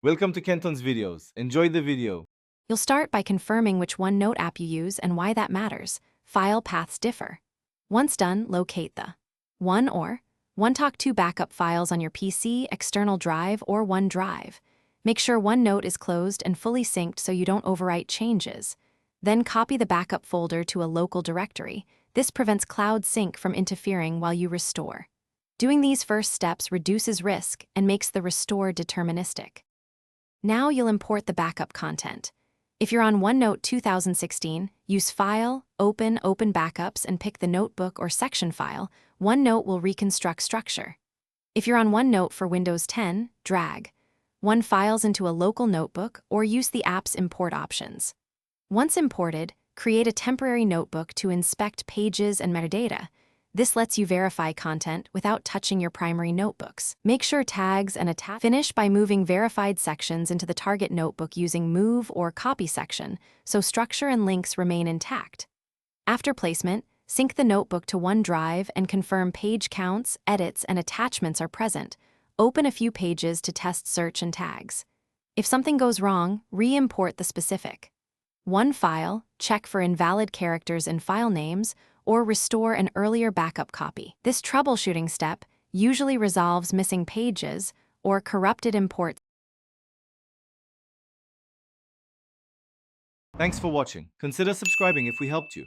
Welcome to Kenton's videos. Enjoy the video. You'll start by confirming which OneNote app you use and why that matters. File paths differ. Once done, locate the OneTalk 2 backup files on your PC, external drive, or OneDrive. Make sure OneNote is closed and fully synced so you don't overwrite changes. Then copy the backup folder to a local directory. This prevents cloud sync from interfering while you restore. Doing these first steps reduces risk and makes the restore deterministic. Now you'll import the backup content. If you're on OneNote 2016, use File, Open Backups, and pick the notebook or section file. OneNote will reconstruct structure. If you're on OneNote for Windows 10, drag One files into a local notebook or use the app's import options. Once imported, create a temporary notebook to inspect pages and metadata. This lets you verify content without touching your primary notebooks. Make sure tags and attach. Finish by moving verified sections into the target notebook using Move or Copy section, so structure and links remain intact. After placement, sync the notebook to OneDrive and confirm page counts, edits, and attachments are present. Open a few pages to test search and tags. If something goes wrong, re-import the specific file, check for invalid characters in file names, or restore an earlier backup copy. This troubleshooting step usually resolves missing pages or corrupted imports. Thanks for watching. Consider subscribing if we helped you.